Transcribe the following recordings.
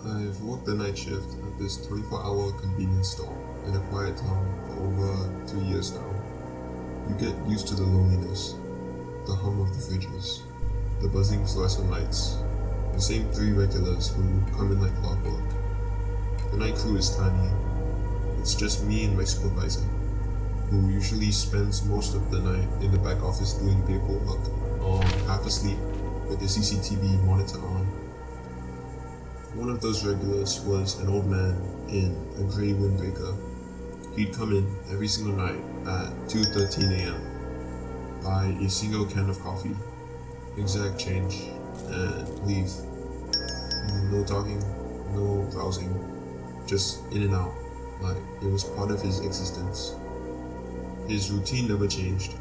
I've worked the night shift at this 24-hour convenience store in a quiet town for over 3 years now. You get used to the loneliness, the hum of the fridges, the buzzing fluorescent lights, the same three regulars who come in like clockwork. The night crew is tiny. It's just me and my supervisor, who usually spends most of the night in the back office doing paperwork or half asleep with the CCTV monitor on. One of those regulars was an old man in a grey windbreaker. He'd come in every single night at 2:13 a.m., buy a single can of coffee, exact change, and leave. No talking, no browsing, just in and out, like it was part of his existence. His routine never changed.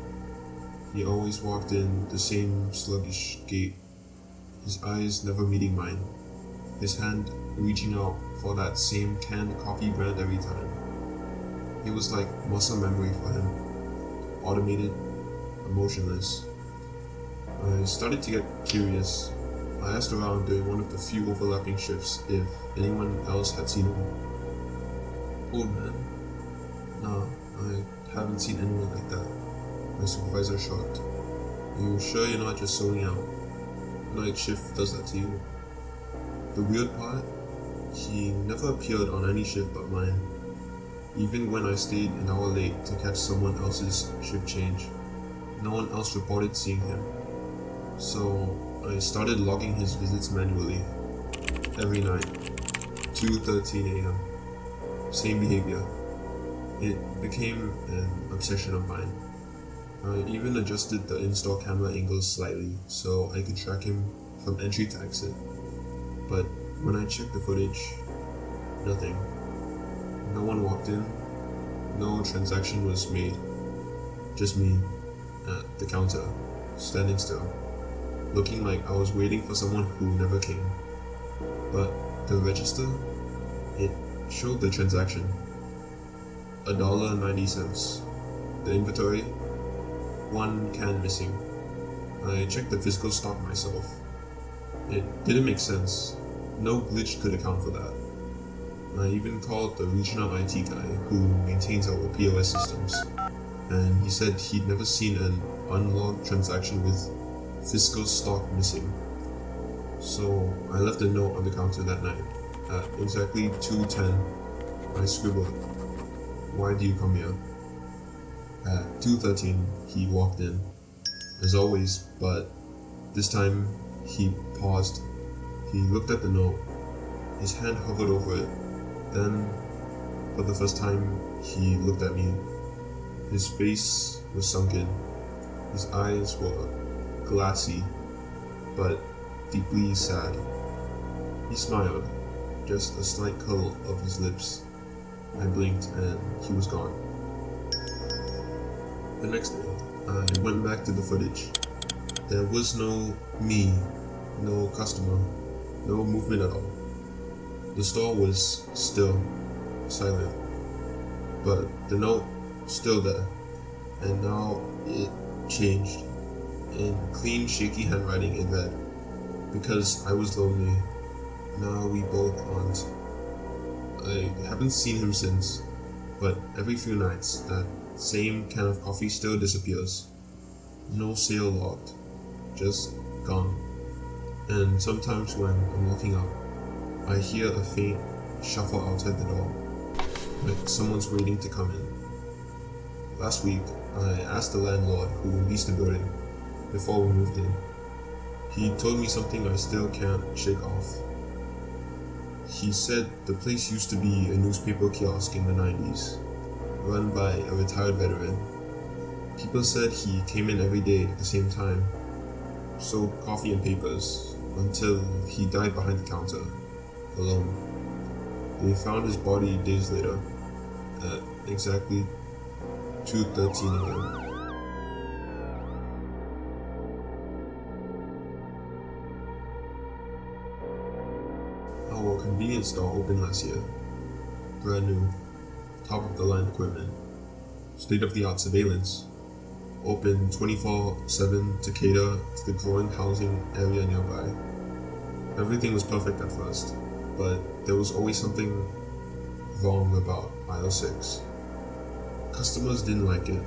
He always walked in the same sluggish gait, his eyes never meeting mine, his hand reaching out for that same canned coffee brand every time. It was like muscle memory for him, automated, emotionless. I started to get curious. I asked around during one of the few overlapping shifts if anyone else had seen him. Old man? Nah, I haven't seen anyone like that. My supervisor shrugged. You sure you're not just zoning out? Night shift does that to you. The weird part? He never appeared on any shift but mine. Even when I stayed an hour late to catch someone else's shift change, no one else reported seeing him. So I started logging his visits manually. Every night, 2:13 a.m. Same behavior. It became an obsession of mine. I even adjusted the in-store camera angles slightly so I could track him from entry to exit. But when I checked the footage, nothing. No one walked in, no transaction was made. Just me, at the counter, standing still, looking like I was waiting for someone who never came. But the register, it showed the transaction. $1.90. The inventory, one can missing. I checked the physical stock myself. It didn't make sense. No glitch could account for that. I even called the regional IT guy who maintains our POS systems, and he said he'd never seen an unlogged transaction with physical stock missing. So I left a note on the counter that night. At exactly 2:10, I scribbled, "Why do you come here?" At 2:13, he walked in, as always, but this time he paused. He looked at the note. His hand hovered over it. Then, for the first time, he looked at me. His face was sunken. His eyes were glassy, but deeply sad. He smiled, just a slight curl of his lips. I blinked and he was gone. The next day, I went back to the footage. There was no me, no customer, no movement at all. The store was still, silent, but the note still there, and now it changed. In clean, shaky handwriting it read, "Because I was lonely, now we both aren't." I haven't seen him since, but every few nights that same can of coffee still disappears. No sale logged, just gone. And sometimes when I'm looking up, I hear a faint shuffle outside the door, like someone's waiting to come in. Last week, I asked the landlord who leased the building before we moved in. He told me something I still can't shake off. He said the place used to be a newspaper kiosk in the 90s, run by a retired veteran. People said he came in every day at the same time, sold coffee and papers, until he died behind the counter, alone. They found his body days later, at exactly 2:13 a.m. Our convenience store opened last year. Brand new, top of the line equipment, state of the art surveillance, open 24/7 to cater to the growing housing area nearby. Everything was perfect at first. but there was always something wrong about aisle 6. Customers didn't like it.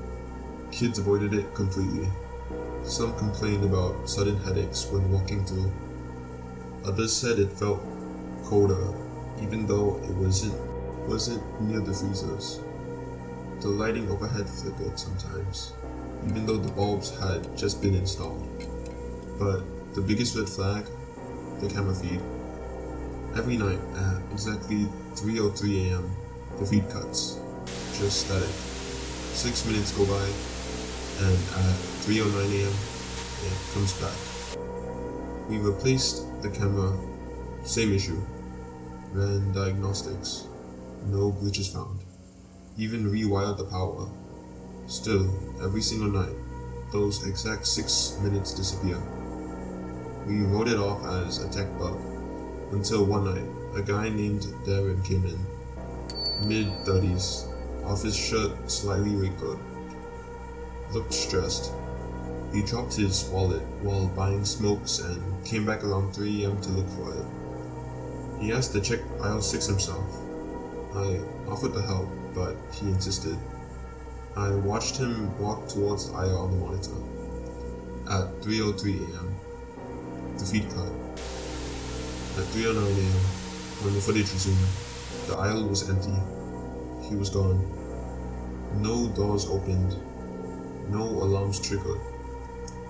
Kids avoided it completely. Some complained about sudden headaches when walking through. Others said it felt colder, even though it wasn't near the freezers. The lighting overhead flickered sometimes, even though the bulbs had just been installed. But the biggest red flag, the camera feed. Every night at exactly 3:03 a.m., the feed cuts. Just static. 6 minutes go by, and at 3:09 a.m., it comes back. We replaced the camera, same issue. Ran diagnostics, no glitches found. Even rewired the power. Still, every single night, those exact 6 minutes disappear. We wrote it off as a tech bug, until one night, a guy named Darren came in. Mid-30s, office shirt slightly wrinkled. Looked stressed. He dropped his wallet while buying smokes and came back around 3 a.m. to look for it. He asked to check aisle 6 himself. I offered to help, but he insisted. I watched him walk towards the aisle on the monitor. At 3:03 a.m., the feed cut. At 3:09 a.m., when the footage resumed, the aisle was empty. He was gone. No doors opened. No alarms triggered.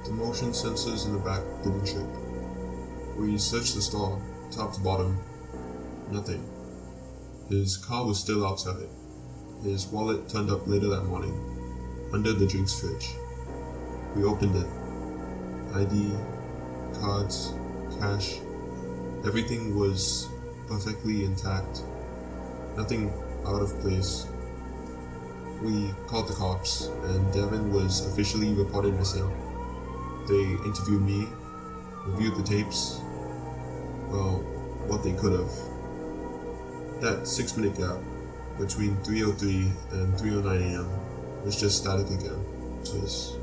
The motion sensors in the back didn't trip. We searched the store, top to bottom. Nothing. His car was still outside. His wallet turned up later that morning, under the drinks fridge. We opened it. ID, cards, cash, everything was perfectly intact. Nothing out of place. We called the cops, and Devin was officially reported missing. They interviewed me, reviewed the tapes, well, what they could have. That 6-minute gap between 3:03 and 3:09 a.m. was just static again. Just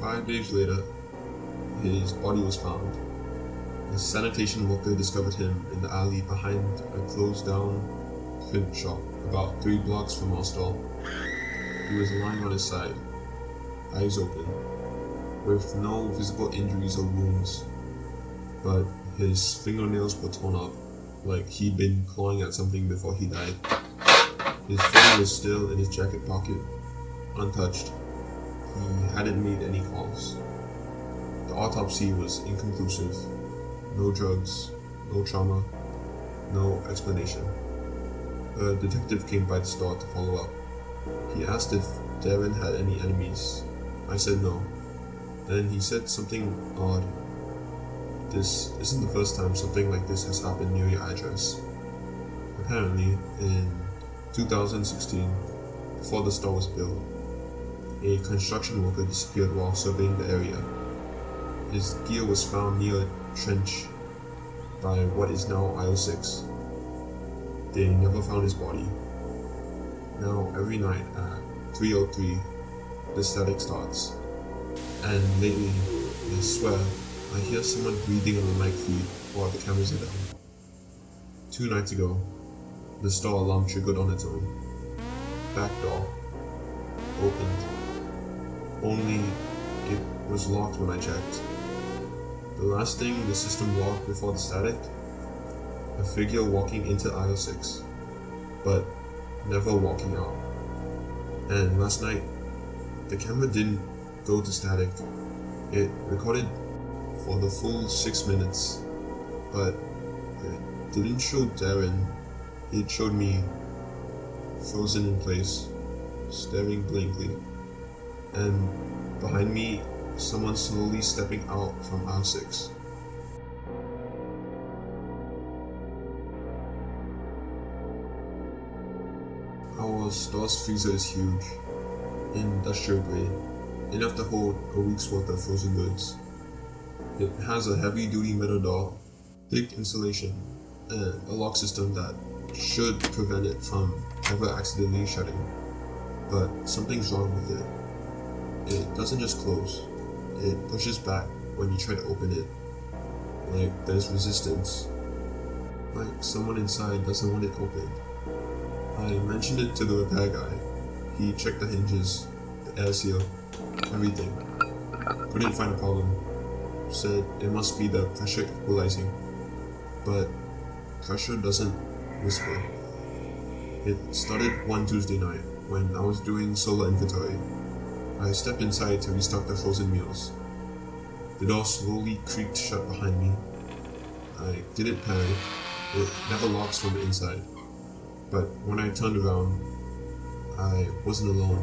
5 days later, his body was found. A sanitation worker discovered him in the alley behind a closed-down print shop about 3 blocks from our store. He was lying on his side, eyes open, with no visible injuries or wounds, but his fingernails were torn up, like he'd been clawing at something before he died. His phone was still in his jacket pocket, untouched. He hadn't made any calls. The autopsy was inconclusive. No drugs, no trauma, no explanation. A detective came by the store to follow up. He asked if Darren had any enemies. I said no. Then he said something odd. This isn't the first time something like this has happened near your address. Apparently, in 2016, before the store was built, a construction worker disappeared while surveying the area. His gear was found near a trench by what is now aisle 6. They never found his body. Now, every night at 3:03, the static starts. And lately, I swear, I hear someone breathing on the mic feed while the cameras are down. 2 nights ago, the store alarm triggered on its own. Back door opened. Only it was locked when I checked. The last thing the system logged before the static, a figure walking into aisle 6, but never walking out. And last night, the camera didn't go to static. It recorded for the full 6 minutes, but it didn't show Darren. It showed me, frozen in place, staring blankly, and behind me, someone slowly stepping out from aisle 6. Our store's freezer is huge, industrial grade, enough to hold a week's worth of frozen goods. It has a heavy-duty metal door, thick insulation, and a lock system that should prevent it from ever accidentally shutting. But something's wrong with it. It doesn't just close, it pushes back when you try to open it, like there's resistance. like someone inside doesn't want it opened. I mentioned it to the repair guy. He checked the hinges, the air seal, everything. Couldn't find a problem. Said it must be the pressure equalizing. But pressure doesn't whisper. It started one Tuesday night when I was doing solar inventory. I stepped inside to restock the frozen meals. The door slowly creaked shut behind me. I didn't panic. It never locks from the inside. But when I turned around, I wasn't alone.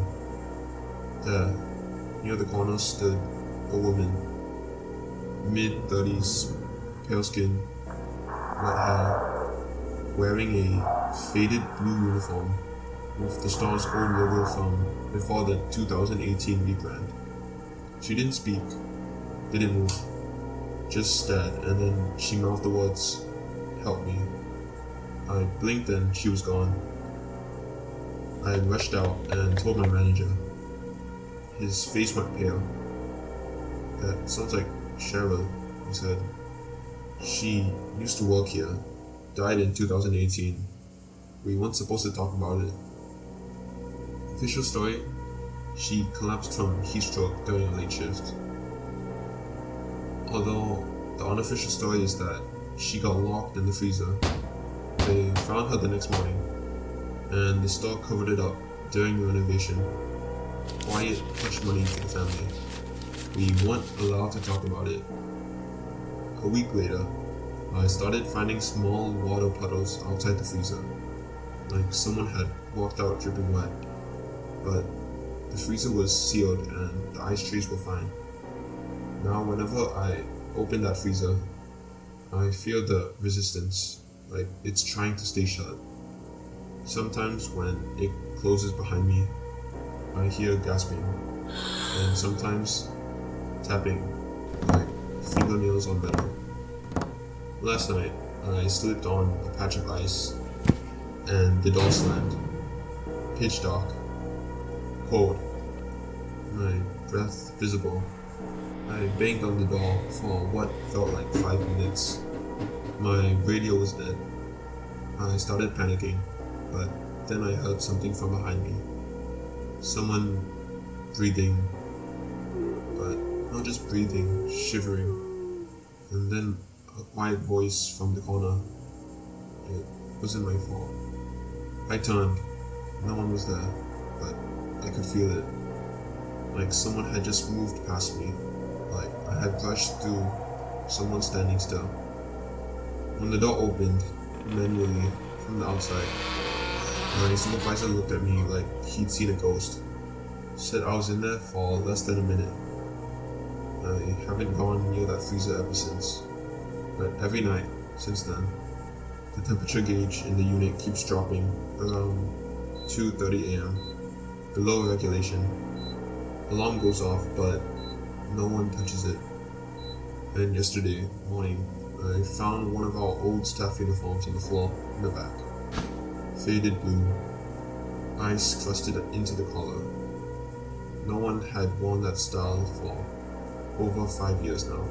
There, near the corner, stood a woman, mid-30s, pale skin, white hair, wearing a faded blue uniform with the store's old logo from before the 2018 rebrand. She didn't speak, didn't move, just stared, and then she mouthed the words, "Help me." I blinked and she was gone. I rushed out and told my manager. His face went pale. "That sounds like Cheryl," he said. "She used to work here, died in 2018. We weren't supposed to talk about it." Official story: she collapsed from heat stroke during a late shift. Although the unofficial story is that she got locked in the freezer. They found her the next morning, and the store covered it up during the renovation. Quiet hush money to the family. We weren't allowed to talk about it. A week later, I started finding small water puddles outside the freezer, like someone had walked out dripping wet. But the freezer was sealed and the ice trays were fine. Now whenever I open that freezer, I feel the resistance, like it's trying to stay shut. Sometimes when it closes behind me, I hear gasping, and sometimes tapping, like fingernails on metal. Last night, I slipped on a patch of ice, and the door slammed. Pitch dark. Cold. My breath visible. I banged on the door for what felt like 5 minutes. My radio was dead. I started panicking, but then I heard something from behind me. Someone breathing, but not just breathing, shivering. And then a quiet voice from the corner. It wasn't my fault. I turned. No one was there, but I could feel it. Like someone had just moved past me. Like I had brushed through someone standing still. When the door opened, manually, from the outside, my supervisor looked at me like he'd seen a ghost. Said I was in there for less than a minute. I haven't gone near that freezer ever since. But every night, since then, the temperature gauge in the unit keeps dropping around 2:30 a.m. below regulation. Alarm goes off, but no one touches it. And yesterday morning, I found one of our old staff uniforms on the floor in the back. Faded blue, ice crusted into the collar. No one had worn that style for over 5 years now.